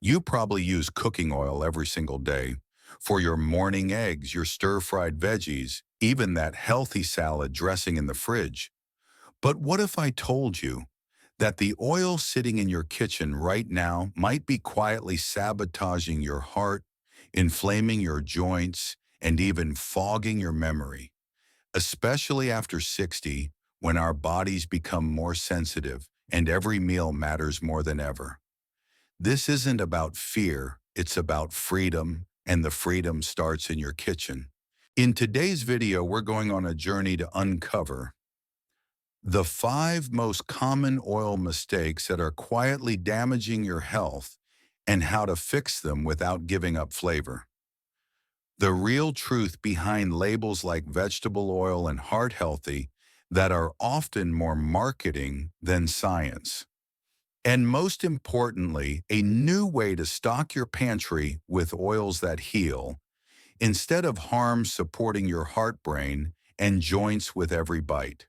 You probably use cooking oil every single day for your morning eggs, your stir-fried veggies, even that healthy salad dressing in the fridge. But what if I told you that the oil sitting in your kitchen right now might be quietly sabotaging your heart, inflaming your joints, and even fogging your memory, especially after 60, when our bodies become more sensitive and every meal matters more than ever? This isn't about fear, it's about freedom, and the freedom starts in your kitchen. In today's video, we're going on a journey to uncover the 5 most common oil mistakes that are quietly damaging your health and how to fix them without giving up flavor. The real truth behind labels like vegetable oil and heart healthy that are often more marketing than science. And most importantly, a new way to stock your pantry with oils that heal, instead of harm supporting your heart, brain, and joints with every bite.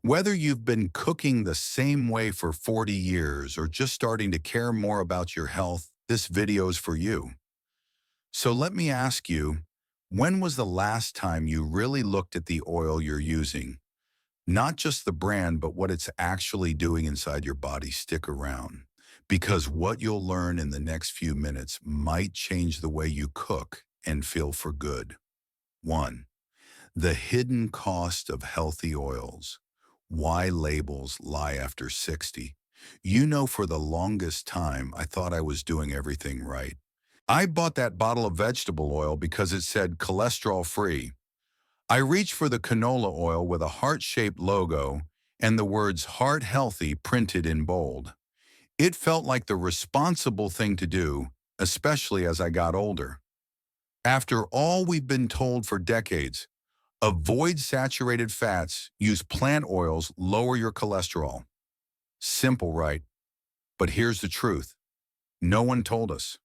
Whether you've been cooking the same way for 40 years or just starting to care more about your health, this video is for you. So let me ask you, when was the last time you really looked at the oil you're using? Not just the brand, but what it's actually doing inside your body. Stick around, because what you'll learn in the next few minutes might change the way you cook and feel for good. 1. The hidden cost of healthy oils. Why labels lie after 60. You know, for the longest time, I thought I was doing everything right. I bought that bottle of vegetable oil because it said cholesterol-free. I reached for the canola oil with a heart-shaped logo and the words "heart healthy" printed in bold. It felt like the responsible thing to do, especially as I got older. After all we've been told for decades, avoid saturated fats, use plant oils, lower your cholesterol. Simple, right? But here's the truth. No one told us.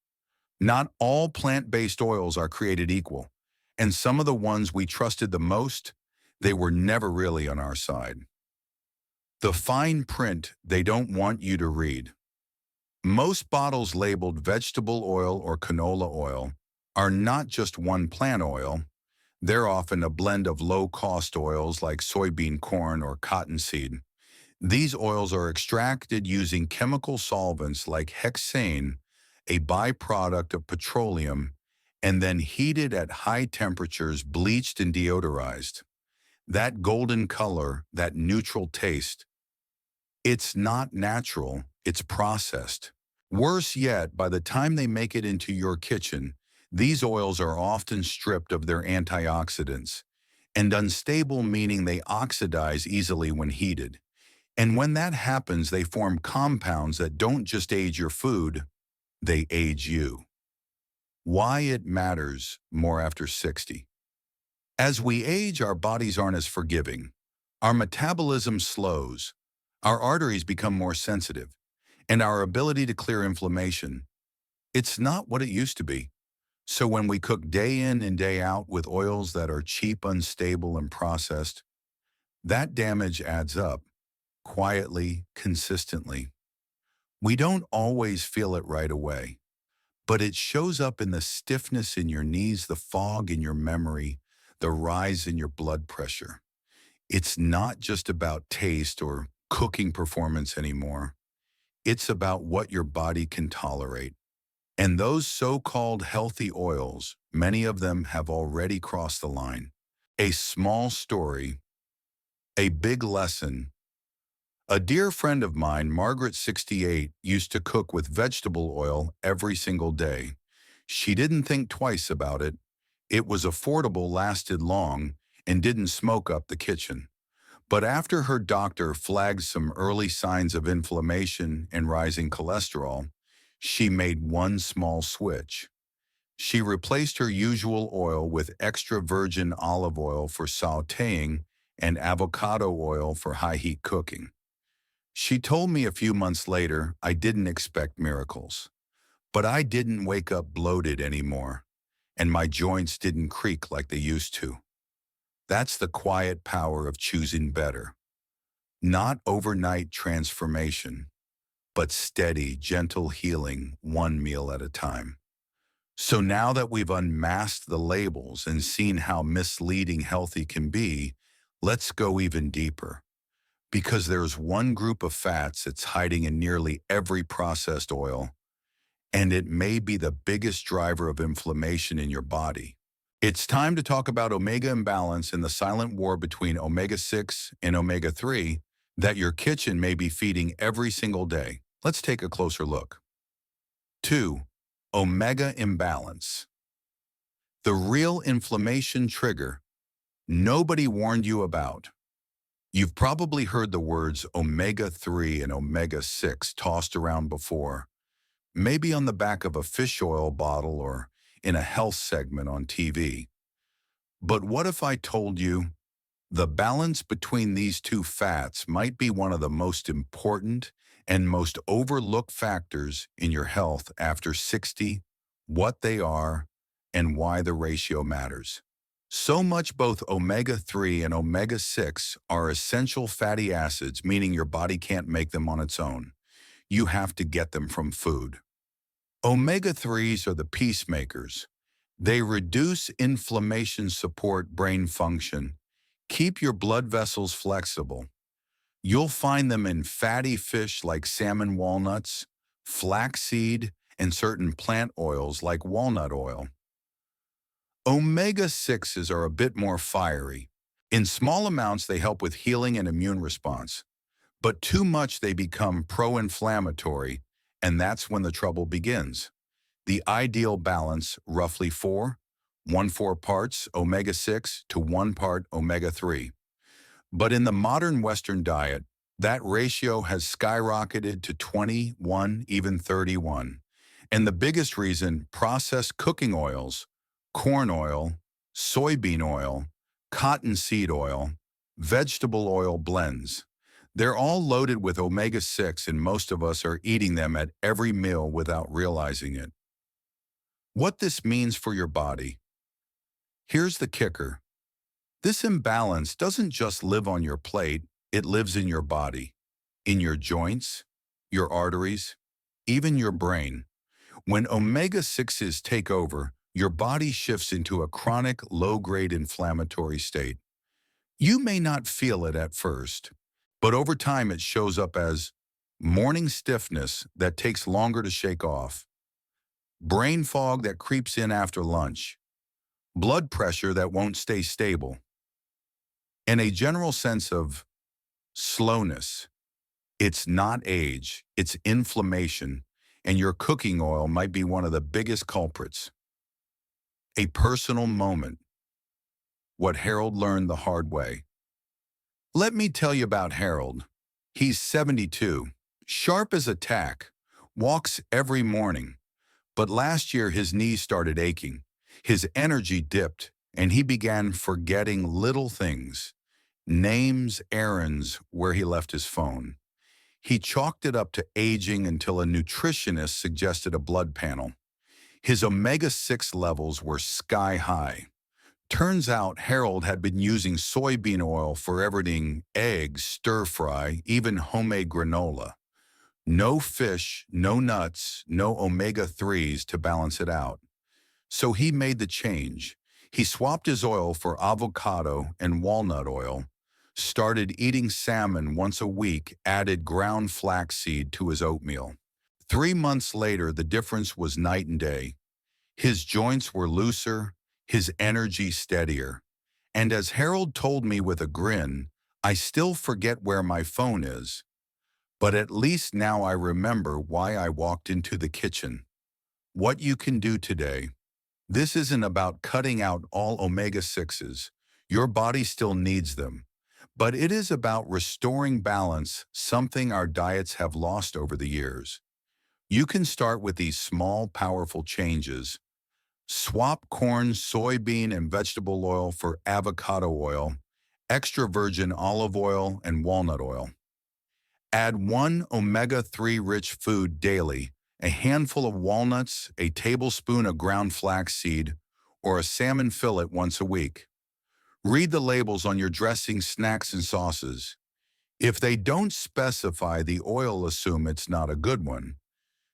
Not all plant-based oils are created equal, and some of the ones we trusted the most, they were never really on our side. The fine print they don't want you to read. Most bottles labeled vegetable oil or canola oil are not just one plant oil. They're often a blend of low-cost oils like soybean corn or cottonseed. These oils are extracted using chemical solvents like hexane, a byproduct of petroleum, and then heated at high temperatures, bleached and deodorized. That golden color, that neutral taste, it's not natural, it's processed. Worse yet, by the time they make it into your kitchen, these oils are often stripped of their antioxidants, and unstable, meaning they oxidize easily when heated. And when that happens, they form compounds that don't just age your food, they age you. Why it matters more after 60. As we age, our bodies aren't as forgiving. Our metabolism slows, our arteries become more sensitive, and our ability to clear inflammation, it's not what it used to be. So when we cook day in and day out with oils that are cheap, unstable, and processed, that damage adds up, quietly, consistently. We don't always feel it right away, but it shows up in the stiffness in your knees, the fog in your memory, the rise in your blood pressure. It's not just about taste or cooking performance anymore. It's about what your body can tolerate. And those so-called healthy oils, many of them have already crossed the line. A small story, a big lesson. A dear friend of mine, Margaret, 68, used to cook with vegetable oil every single day. She didn't think twice about it. It was affordable, lasted long, and didn't smoke up the kitchen. But after her doctor flagged some early signs of inflammation and rising cholesterol, she made one small switch. She replaced her usual oil with extra virgin olive oil for sautéing and avocado oil for high-heat cooking. She told me a few months later, I didn't expect miracles, but I didn't wake up bloated anymore, and my joints didn't creak like they used to. That's the quiet power of choosing better. Not overnight transformation, but steady, gentle healing one meal at a time. So now that we've unmasked the labels and seen how misleading healthy can be, let's go even deeper. Because there's one group of fats that's hiding in nearly every processed oil, and it may be the biggest driver of inflammation in your body. It's time to talk about omega imbalance and the silent war between omega-6 and omega-3 that your kitchen may be feeding every single day. Let's take a closer look. 2. Omega imbalance. The real inflammation trigger nobody warned you about. You've probably heard the words omega-3 and omega-6 tossed around before, maybe on the back of a fish oil bottle or in a health segment on TV. But what if I told you the balance between these two fats might be one of the most important and most overlooked factors in your health after 60, what they are, and why the ratio matters? So much both omega-3 and omega-6 are essential fatty acids, meaning your body can't make them on its own. You have to get them from food. Omega-3s are the peacemakers. They reduce inflammation, support brain function, keep your blood vessels flexible. You'll find them in fatty fish like salmon walnuts, flaxseed, and certain plant oils like walnut oil. Omega-6s are a bit more fiery. In small amounts, they help with healing and immune response. But too much, they become pro-inflammatory, and that's when the trouble begins. The ideal balance, roughly 4 parts omega-6 to 1 part omega-3. But in the modern Western diet, that ratio has skyrocketed to 21, even 31. And the biggest reason, processed cooking oils, corn oil, soybean oil, cottonseed oil, vegetable oil blends. They're all loaded with omega-6, and most of us are eating them at every meal without realizing it. What this means for your body. Here's the kicker. This imbalance doesn't just live on your plate, it lives in your body, in your joints, your arteries, even your brain. When omega-6s take over, your body shifts into a chronic, low-grade inflammatory state. You may not feel it at first, but over time it shows up as morning stiffness that takes longer to shake off, brain fog that creeps in after lunch, blood pressure that won't stay stable, and a general sense of slowness. It's not age, it's inflammation, and your cooking oil might be one of the biggest culprits. A personal moment. What Harold learned the hard way. Let me tell you about Harold. He's 72, sharp as a tack, walks every morning. But last year his knees started aching, his energy dipped, and he began forgetting little things, names, errands, where he left his phone. He chalked it up to aging until a nutritionist suggested a blood panel. His omega-6 levels were sky high. Turns out Harold had been using soybean oil for everything: eggs, stir-fry, even homemade granola. No fish, no nuts, no omega-3s to balance it out. So he made the change. He swapped his oil for avocado and walnut oil, started eating salmon once a week, added ground flaxseed to his oatmeal. 3 months later, the difference was night and day. His joints were looser, his energy steadier. And as Harold told me with a grin, I still forget where my phone is, but at least now I remember why I walked into the kitchen. What you can do today. This isn't about cutting out all omega-6s. Your body still needs them. But it is about restoring balance, something our diets have lost over the years. You can start with these small, powerful changes. Swap corn, soybean, and vegetable oil for avocado oil, extra virgin olive oil, and walnut oil. Add 1 omega-3 rich food daily, a handful of walnuts, a tablespoon of ground flaxseed, or a salmon fillet once a week. Read the labels on your dressings, snacks, and sauces. If they don't specify the oil, assume it's not a good one,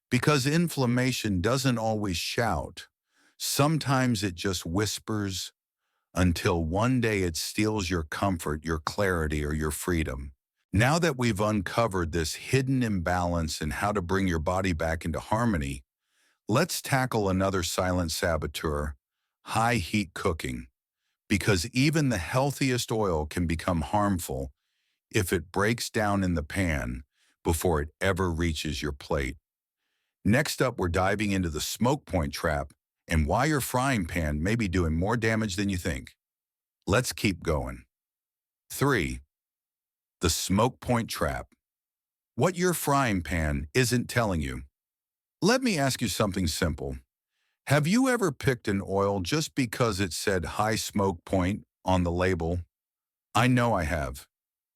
because inflammation doesn't always shout. Sometimes it just whispers until one day it steals your comfort, your clarity, or your freedom. Now that we've uncovered this hidden imbalance and how to bring your body back into harmony, let's tackle another silent saboteur, high heat cooking, because even the healthiest oil can become harmful if it breaks down in the pan before it ever reaches your plate. Next up, we're diving into the smoke point trap and why your frying pan may be doing more damage than you think. Let's keep going. 3. The smoke point trap. What your frying pan isn't telling you. Let me ask you something simple. Have you ever picked an oil just because it said high smoke point on the label? I know I have.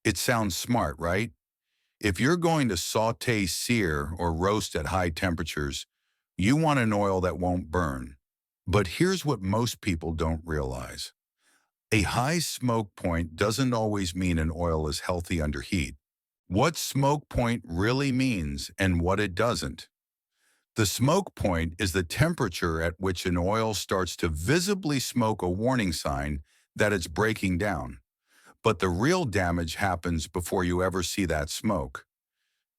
It sounds smart, right? If you're going to saute, sear, or roast at high temperatures, you want an oil that won't burn. But here's what most people don't realize. A high smoke point doesn't always mean an oil is healthy under heat. What smoke point really means and what it doesn't. The smoke point is the temperature at which an oil starts to visibly smoke, a warning sign that it's breaking down. But the real damage happens before you ever see that smoke.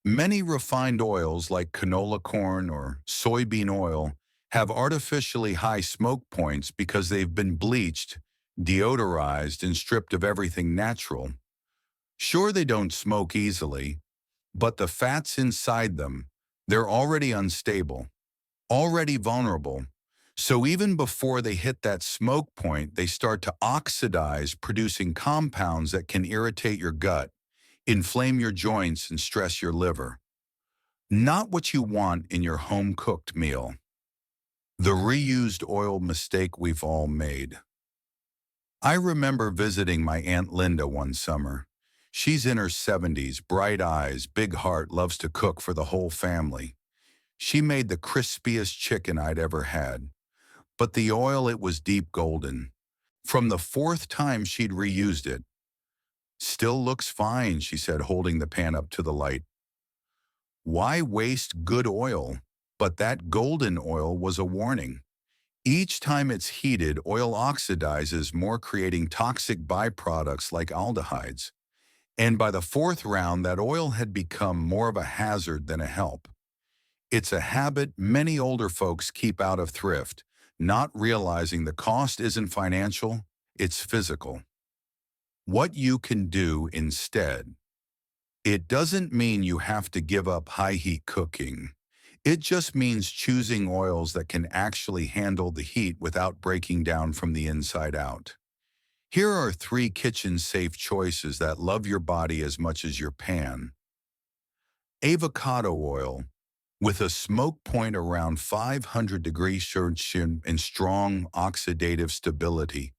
Many refined oils like canola corn or soybean oil have artificially high smoke points because they've been bleached, deodorized, and stripped of everything natural. Sure, they don't smoke easily, but the fats inside them, they're already unstable, already vulnerable. So even before they hit that smoke point, they start to oxidize, producing compounds that can irritate your gut, inflame your joints, and stress your liver. Not what you want in your home-cooked meal. The reused oil mistake we've all made. I remember visiting my Aunt Linda one summer. She's in her 70s, bright eyes, big heart, loves to cook for the whole family. She made the crispiest chicken I'd ever had. But the oil, it was deep golden. From the fourth time she'd reused it. Still looks fine, she said, holding the pan up to the light. Why waste good oil? But that golden oil was a warning. Each time it's heated, oil oxidizes more, creating toxic byproducts like aldehydes. And by the fourth round, that oil had become more of a hazard than a help. It's a habit many older folks keep out of thrift, not realizing the cost isn't financial, it's physical. What you can do instead. It doesn't mean you have to give up high heat cooking. It just means choosing oils that can actually handle the heat without breaking down from the inside out. Here are 3 kitchen-safe choices that love your body as much as your pan. Avocado oil, with a smoke point around 500 degrees Celsius and strong oxidative stability.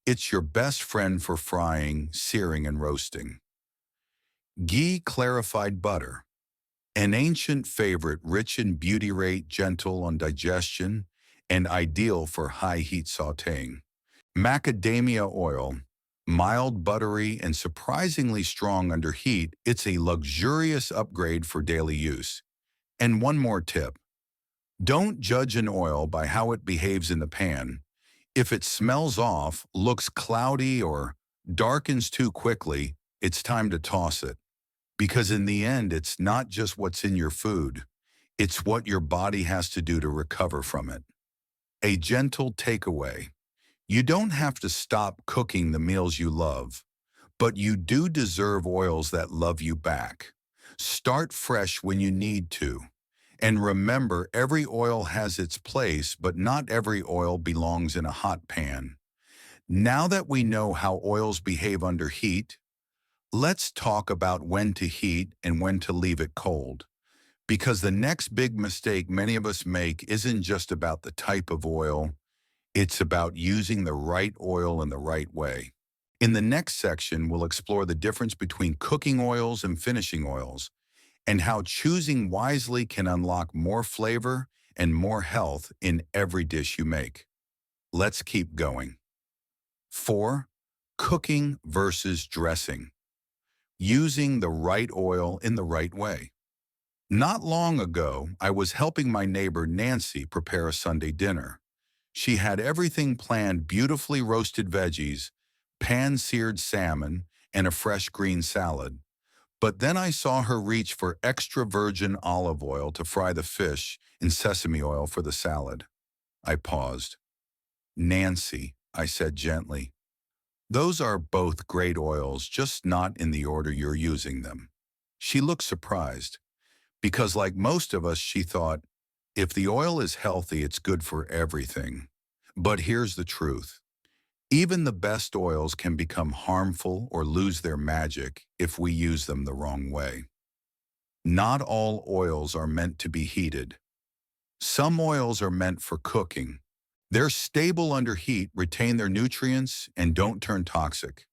It's your best friend for frying, searing, and roasting. Ghee clarified butter, an ancient favorite, rich in butyrate, gentle on digestion, and ideal for high heat sautéing. Macadamia oil, mild, buttery, and surprisingly strong under heat, it's a luxurious upgrade for daily use. And one more tip. Don't judge an oil by how it behaves in the pan. If it smells off, looks cloudy, or darkens too quickly, it's time to toss it. Because in the end, it's not just what's in your food. It's what your body has to do to recover from it. A gentle takeaway. You don't have to stop cooking the meals you love, but you do deserve oils that love you back. Start fresh when you need to. And remember, every oil has its place, but not every oil belongs in a hot pan. Now that we know how oils behave under heat, let's talk about when to heat and when to leave it cold. Because the next big mistake many of us make isn't just about the type of oil, it's about using the right oil in the right way. In the next section, we'll explore the difference between cooking oils and finishing oils, and how choosing wisely can unlock more flavor and more health in every dish you make. Let's keep going. 4. Cooking versus dressing. using the right oil in the right way. Not long ago, I was helping my neighbor Nancy prepare a Sunday dinner. She had everything planned: beautifully roasted veggies, pan-seared salmon, and a fresh green salad. But then I saw her reach for extra virgin olive oil to fry the fish and sesame oil for the salad. I paused. "Nancy," I said gently, "those are both great oils, just not in the order you're using them." She looked surprised, because like most of us, she thought, if the oil is healthy, it's good for everything. But here's the truth. Even the best oils can become harmful or lose their magic if we use them the wrong way. Not all oils are meant to be heated. Some oils are meant for cooking. They're stable under heat, retain their nutrients, and don't turn toxic.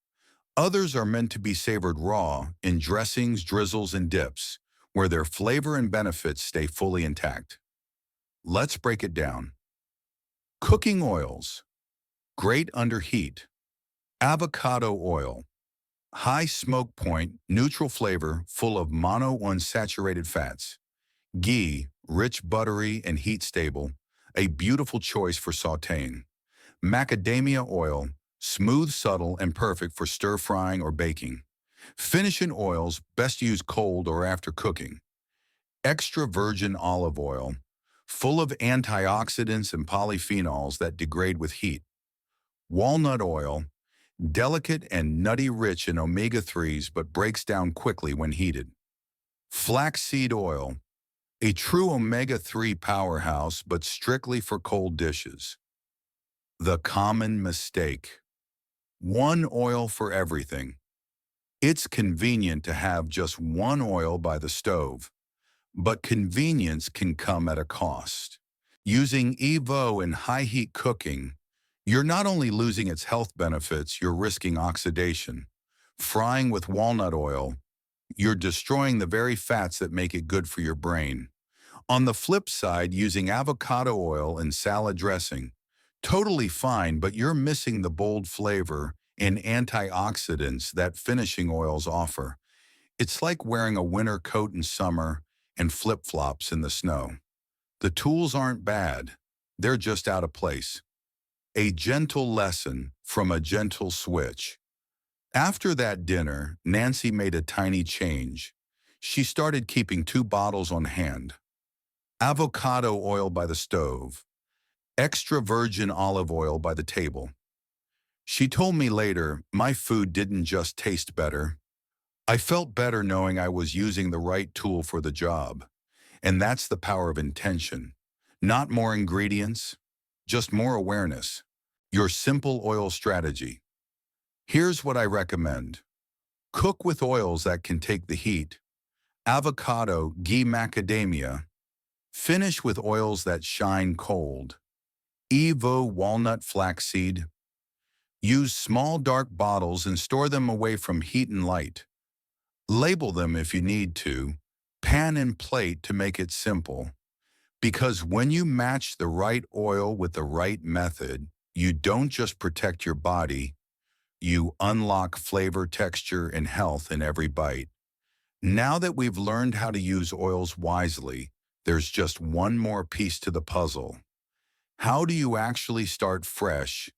Others are meant to be savored raw in dressings, drizzles, and dips, where their flavor and benefits stay fully intact. Let's break it down. Cooking oils. Great under heat. Avocado oil. High smoke point, neutral flavor, full of monounsaturated fats. Ghee, rich, buttery, and heat-stable, a beautiful choice for sautéing. Macadamia oil, smooth, subtle, and perfect for stir-frying or baking. Finishing oils, best used cold or after cooking. Extra virgin olive oil, full of antioxidants and polyphenols that degrade with heat. Walnut oil, delicate and nutty, rich in omega-3s but breaks down quickly when heated. Flaxseed oil, a true omega-3 powerhouse but strictly for cold dishes. The common mistake. One oil for everything. It's convenient to have just one oil by the stove, but convenience can come at a cost. Using EVO in high-heat cooking, you're not only losing its health benefits, you're risking oxidation. Frying with walnut oil, you're destroying the very fats that make it good for your brain. On the flip side, using avocado oil in salad dressing, totally fine, but you're missing the bold flavor and antioxidants that finishing oils offer. It's like wearing a winter coat in summer and flip-flops in the snow. The tools aren't bad, they're just out of place. A gentle lesson from a gentle switch. After that dinner, Nancy made a tiny change. She started keeping 2 bottles on hand. Avocado oil by the stove, extra virgin olive oil by the table. She told me later, my food didn't just taste better. I felt better knowing I was using the right tool for the job. And that's the power of intention. Not more ingredients, just more awareness. Your simple oil strategy. Here's what I recommend. Cook with oils that can take the heat. Avocado, ghee, macadamia. Finish with oils that shine cold. EVO, walnut, flaxseed. Use small dark bottles and store them away from heat and light. Label them if you need to. Pan and plate to make it simple. Because when you match the right oil with the right method, you don't just protect your body, you unlock flavor, texture, and health in every bite. Now that we've learned how to use oils wisely, there's just one more piece to the puzzle. How do you actually start fresh?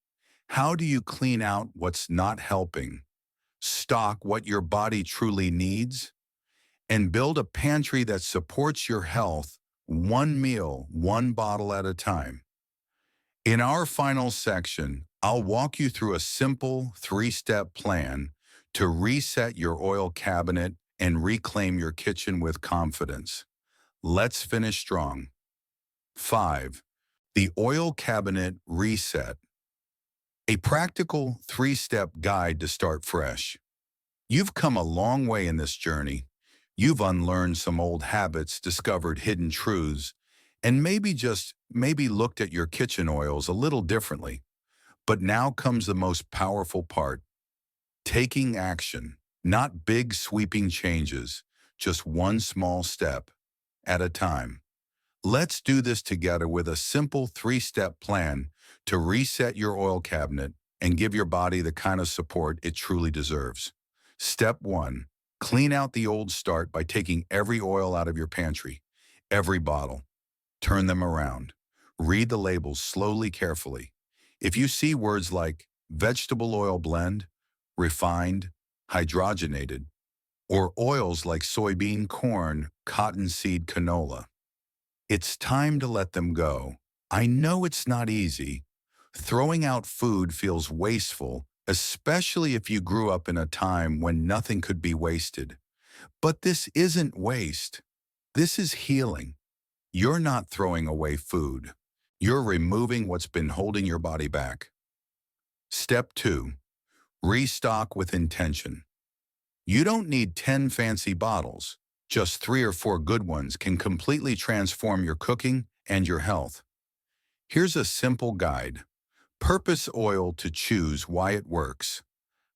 How do you clean out what's not helping, stock what your body truly needs, and build a pantry that supports your health one meal, one bottle at a time? In our final section, I'll walk you through a simple 3-step plan to reset your oil cabinet and reclaim your kitchen with confidence. Let's finish strong. 5. The Oil Cabinet Reset. A practical 3-step guide to start fresh. You've come a long way in this journey. You've unlearned some old habits, discovered hidden truths, and maybe looked at your kitchen oils a little differently. But now comes the most powerful part. Taking action. Not big sweeping changes, just one small step at a time. Let's do this together with a simple 3-step plan to reset your oil cabinet and give your body the kind of support it truly deserves. Step 1. Clean out the old start by taking every oil out of your pantry, every bottle. Turn them around. Read the labels slowly, carefully. If you see words like vegetable oil blend, refined, hydrogenated, or oils like soybean, corn, cottonseed, canola, it's time to let them go. I know it's not easy. Throwing out food feels wasteful, especially if you grew up in a time when nothing could be wasted. But this isn't waste. This is healing. You're not throwing away food. You're removing what's been holding your body back. Step 2. Restock with intention. You don't need 10 fancy bottles. Just 3 or 4 good ones can completely transform your cooking and your health. Here's a simple guide. Purpose oil to choose why it works.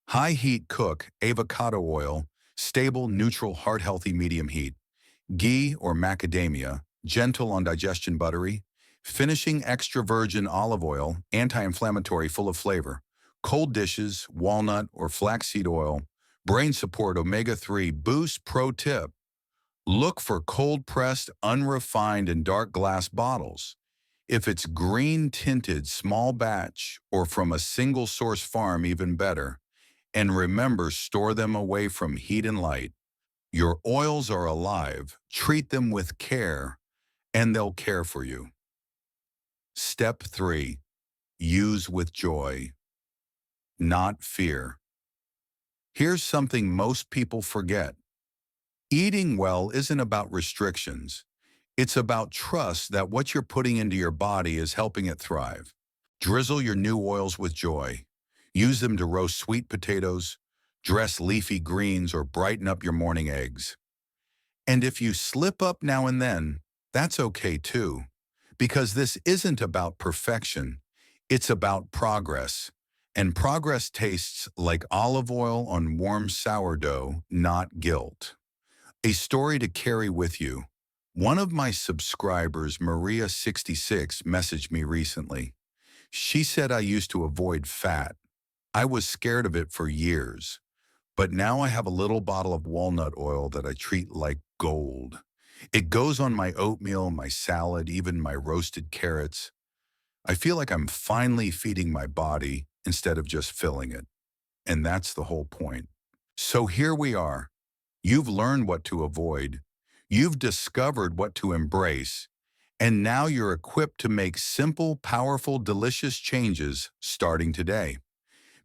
High heat cook, avocado oil, stable, neutral, heart-healthy medium heat. Ghee or macadamia, gentle on digestion, buttery. Finishing, extra virgin olive oil, anti-inflammatory, full of flavor. Cold dishes, walnut or flaxseed oil. Brain support, omega-3, boost. Pro tip: look for cold-pressed, unrefined, and dark glass bottles. If it's green tinted, small batch, or from a single source farm, even better. And remember, store them away from heat and light. Your oils are alive. Treat them with care, and they'll care for you. Step 3. Use with joy, not fear. Here's something most people forget. Eating well isn't about restrictions. It's about trust that what you're putting into your body is helping it thrive. Drizzle your new oils with joy. Use them to roast sweet potatoes, dress leafy greens, or brighten up your morning eggs. And if you slip up now and then, that's okay too, because this isn't about perfection. It's about progress. And progress tastes like olive oil on warm sourdough, not guilt. A story to carry with you. One of my subscribers, Maria66, messaged me recently. She said I used to avoid fat. I was scared of it for years. But now I have a little bottle of walnut oil that I treat like gold. It goes on my oatmeal, my salad, even my roasted carrots. I feel like I'm finally feeding my body instead of just filling it. And that's the whole point. So here we are. You've learned what to avoid. You've discovered what to embrace. And now you're equipped to make simple, powerful, delicious changes starting today.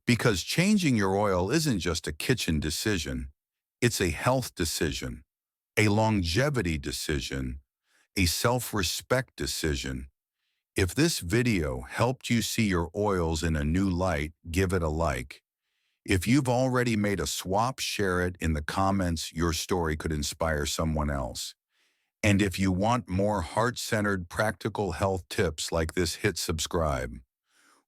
Because changing your oil isn't just a kitchen decision. It's a health decision, a longevity decision, a self-respect decision. If this video helped you see your oils in a new light, give it a like. If you've already made a swap, share it in the comments. Your story could inspire someone else. And if you want more heart-centered, practical health tips like this, hit subscribe.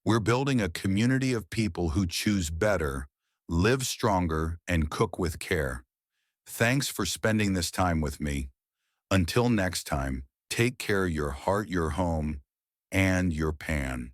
We're building a community of people who choose better, live stronger, and cook with care. Thanks for spending this time with me. Until next time, take care of your heart, your home, and your pan.